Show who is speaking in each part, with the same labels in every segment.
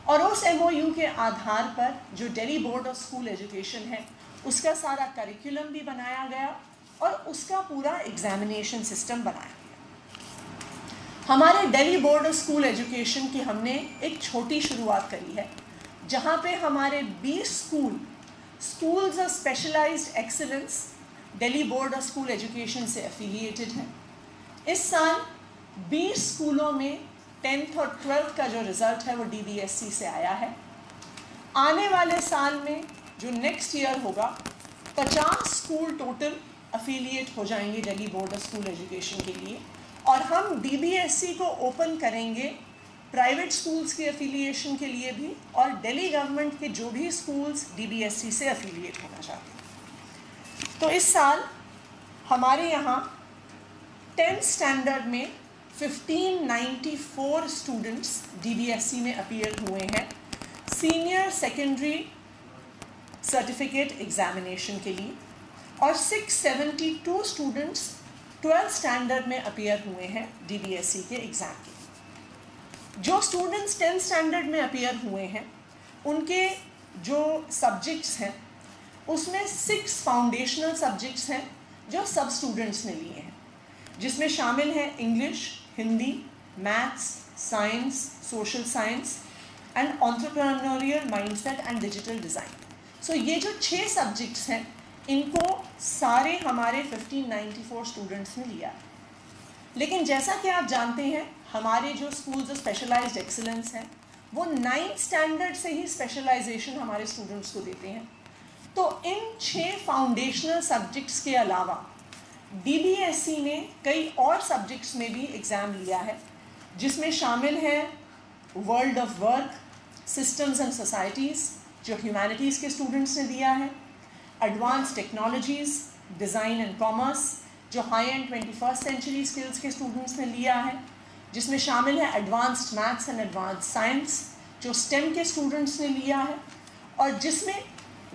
Speaker 1: और उस MOU के आधार पर जो Delhi board of school education है उसका सारा करिकुलम भी बनाया गया और उसका पूरा एग्जामिनेशन सिस्टम बनाया गया। हमारे Delhi board of school education की हमने एक छोटी शुरुआत करी है, जहाँ पे हमारे 20 schools of specialised excellence Delhi board of school education से एफिलिएटेड हैं। इस साल 20 स्कूलों में 10th और 12th का जो रिज़ल्ट है वो DBSC से आया है। आने वाले साल में जो नेक्स्ट ईयर होगा 50 स्कूल टोटल अफिलिएट हो जाएंगे Delhi board of school education के लिए, और हम DBSC को ओपन करेंगे प्राइवेट स्कूल्स की अफिलिएशन के लिए भी और दिल्ली गवर्नमेंट के जो भी स्कूल्स DBSC से अफिलिएट होना चाहते हैं। तो इस साल हमारे यहाँ 10th स्टैंडर्ड में 1594 स्टूडेंट्स DBSC में अपीयर हुए हैं सीनियर सेकेंडरी सर्टिफिकेट एग्जामिनेशन के लिए, और 672 स्टूडेंट्स 12th स्टैंडर्ड में अपीयर हुए हैं DBSC के एग्ज़ाम के लिए। जो स्टूडेंट्स 10th स्टैंडर्ड में अपीयर हुए हैं उनके जो सब्जेक्ट्स हैं उसमें 6 फाउंडेशनल सब्जेक्ट्स हैं जो सब स्टूडेंट्स ने लिए हैं, जिसमें शामिल हैं English, Hindi, maths, science, social science and entrepreneurial mindset and digital design. So ये जो 6 सब्जेक्ट्स हैं इनको सारे हमारे 1594 स्टूडेंट्स ने लिया। लेकिन जैसा कि आप जानते हैं हमारे जो स्कूल्स ऑफ स्पेशलाइज्ड एक्सीलेंस हैं वो 9th स्टैंडर्ड से ही स्पेशलाइजेशन हमारे स्टूडेंट्स को देते हैं। तो इन 6 फाउंडेशनल सब्जेक्ट्स के अलावा DBSC ने कई और सब्जेक्ट्स में भी एग्ज़ाम लिया है, जिसमें शामिल है world of work, systems and societies जो ह्यूमैनिटीज़ के स्टूडेंट्स ने दिया है, advance technologies, design and commerce जो high and 21st century skills के स्टूडेंट्स ने लिया है, जिसमें शामिल है advanced maths and advanced science जो STEM के स्टूडेंट्स ने लिया है, और जिसमें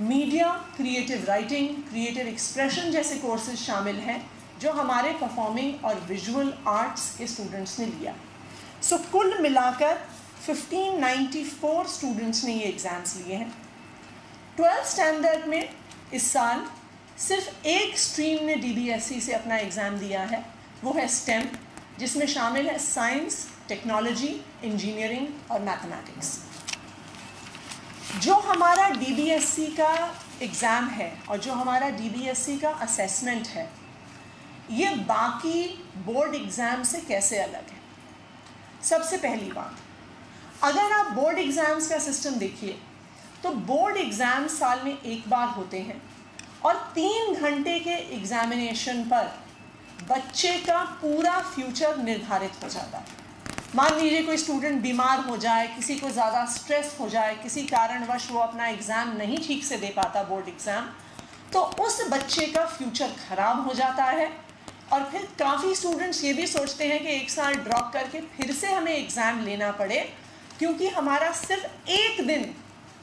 Speaker 1: media, creative writing, creative expression जैसे कोर्सेज शामिल हैं जो हमारे परफॉर्मिंग और विजुअल आर्ट्स के स्टूडेंट्स ने लिया। सो कुल मिलाकर 1594 स्टूडेंट्स ने ये एग्ज़ाम्स लिए हैं। 12th स्टैंडर्ड में इस साल सिर्फ एक स्ट्रीम ने DBSC से अपना एग्ज़ाम दिया है, वो है STEM, जिसमें शामिल है साइंस, टेक्नोलॉजी, इंजीनियरिंग और मैथमेटिक्स। जो हमारा DBSC का एग्ज़ाम है और जो हमारा DBSC का असेसमेंट है ये बाकी बोर्ड एग्ज़ाम से कैसे अलग है। सबसे पहली बात, अगर आप बोर्ड एग्ज़ाम्स का सिस्टम देखिए तो बोर्ड एग्ज़ाम साल में एक बार होते हैं और 3 घंटे के एग्ज़ामिनेशन पर बच्चे का पूरा फ्यूचर निर्धारित हो जाता है। मान लीजिए कोई स्टूडेंट बीमार हो जाए, किसी को ज़्यादा स्ट्रेस हो जाए, किसी कारणवश वो अपना एग्ज़ाम नहीं ठीक से दे पाता बोर्ड एग्ज़ाम, तो उस बच्चे का फ्यूचर ख़राब हो जाता है। और फिर काफ़ी स्टूडेंट्स ये भी सोचते हैं कि एक साल ड्रॉप करके फिर से हमें एग्ज़ाम लेना पड़े, क्योंकि हमारा सिर्फ एक दिन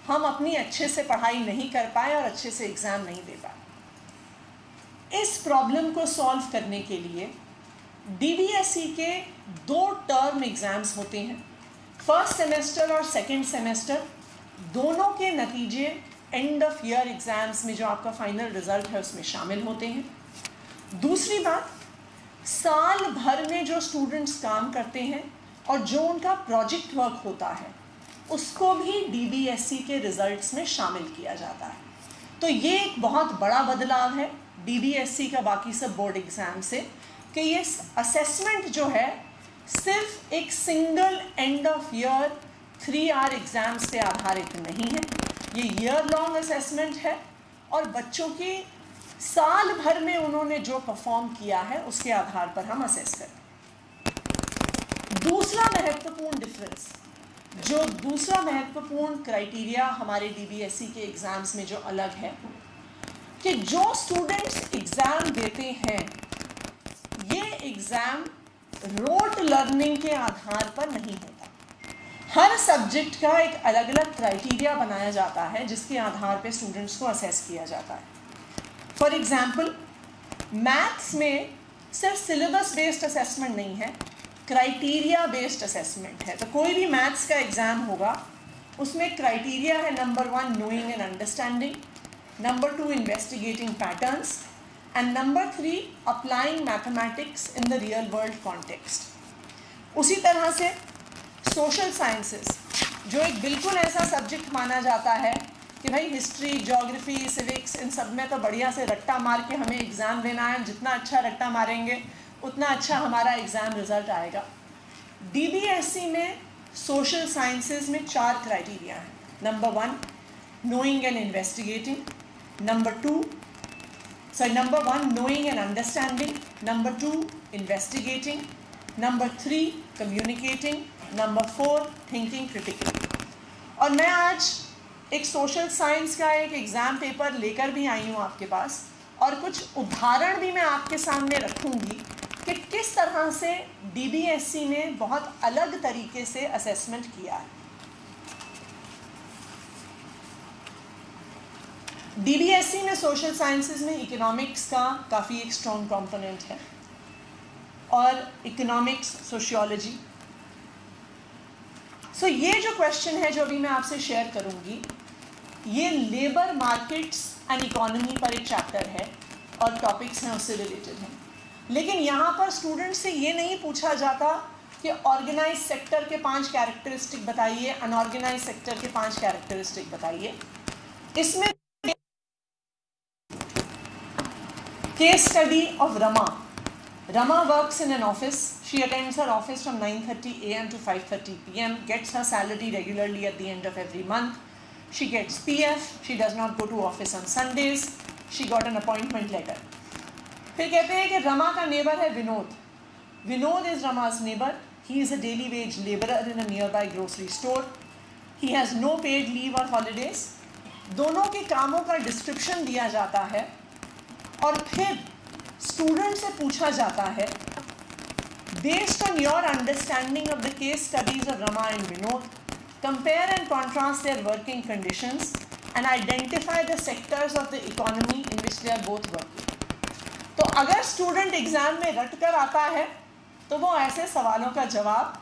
Speaker 1: हम अपनी अच्छे से पढ़ाई नहीं कर पाए और अच्छे से एग्ज़ाम नहीं दे पाए। इस प्रॉब्लम को सॉल्व करने के लिए DBSC के 2 टर्म एग्ज़ाम्स होते हैं। फर्स्ट सेमेस्टर और सेकंड सेमेस्टर दोनों के नतीजे एंड ऑफ ईयर एग्ज़ाम्स में जो आपका फाइनल रिज़ल्ट है उसमें शामिल होते हैं। दूसरी बात, साल भर में जो स्टूडेंट्स काम करते हैं और जो उनका प्रोजेक्ट वर्क होता है उसको भी DBSC के रिज़ल्ट्स में शामिल किया जाता है। तो ये एक बहुत बड़ा बदलाव है DBSC का बाकी सब बोर्ड एग्ज़ाम से, कि ये असेसमेंट जो है सिर्फ एक single end of year 3 hour exams पे आधारित नहीं है। ये ईयर लॉन्ग असेसमेंट है और बच्चों की साल भर में उन्होंने जो परफॉर्म किया है उसके आधार पर हम असेस करते हैं। दूसरा महत्वपूर्ण क्राइटेरिया हमारे DBSC के एग्ज़ाम्स में जो अलग है कि जो स्टूडेंट्स एग्ज़ाम देते हैं ये एग्ज़ाम रोट लर्निंग के आधार पर नहीं होता। हर सब्जेक्ट का एक अलग अलग क्राइटेरिया बनाया जाता है जिसके आधार पर स्टूडेंट्स को असेस किया जाता है। फॉर एग्ज़ाम्पल, मैथ्स में सिर्फ सिलेबस बेस्ड असेसमेंट नहीं है, क्राइटेरिया बेस्ड असेसमेंट है। तो कोई भी मैथ्स का एग्ज़ाम होगा उसमें क्राइटेरिया है number 1 knowing and understanding, number 2 investigating patterns and number 3 applying mathematics in the real world context. उसी तरह से सोशल साइंसेस जो एक बिल्कुल ऐसा सब्जेक्ट माना जाता है कि भाई हिस्ट्री, ज्योग्राफी, सिविक्स, इन सब में तो बढ़िया से रट्टा मार के हमें एग्ज़ाम देना है, जितना अच्छा रट्टा मारेंगे उतना अच्छा हमारा एग्ज़ाम रिज़ल्ट आएगा। DBSC में सोशल साइंसेस में 4 क्राइटेरिया हैं। Number 1 knowing and investigating, number 1 knowing and understanding, number 2 investigating, number 3 communicating, number 4 thinking critically. और मैं आज एक सोशल साइंस का एक एग्ज़ाम पेपर लेकर भी आई हूँ आपके पास, और कुछ उदाहरण भी मैं आपके सामने रखूँगी कि किस तरह से DBSC ने बहुत अलग तरीके से असेसमेंट किया है। DBSC में सोशल साइंसेस में इकोनॉमिक्स का काफ़ी एक स्ट्रॉन्ग कंपोनेंट है, और इकोनॉमिक्स, सोशियोलॉजी। सो ये जो क्वेश्चन है जो अभी मैं आपसे शेयर करूंगी, ये लेबर मार्केट्स एंड इकोनॉमी पर एक चैप्टर है और टॉपिक्स हैं उससे रिलेटेड हैं। लेकिन यहाँ पर स्टूडेंट से ये नहीं पूछा जाता कि ऑर्गेनाइज सेक्टर के 5 कैरेक्टरिस्टिक बताइए, अनऑर्गेनाइज सेक्टर के 5 कैरेक्टरिस्टिक बताइए। इसमें case study of Rama works in an office. She attends her office from 9:30 a.m. to 5:30 p.m. Gets her salary regularly at the end of every month. She gets PF. She does not go to office on Sundays. She got an appointment letter. फिर कहते हैं कि रमा का neighbour है Vinod. Vinod is Rama's neighbor. He is a daily wage laborer in a nearby grocery store. He has no paid leave or holidays. दोनों के कामों का डिस्क्रिप्शन दिया जाता है और फिर स्टूडेंट से पूछा जाता है, based on your understanding of the case studies of Rama and Vinod, compare and contrast their working conditions and identify the sectors of the economy in which they are both working. तो अगर स्टूडेंट एग्जाम में रट कर आता है तो वो ऐसे सवालों का जवाब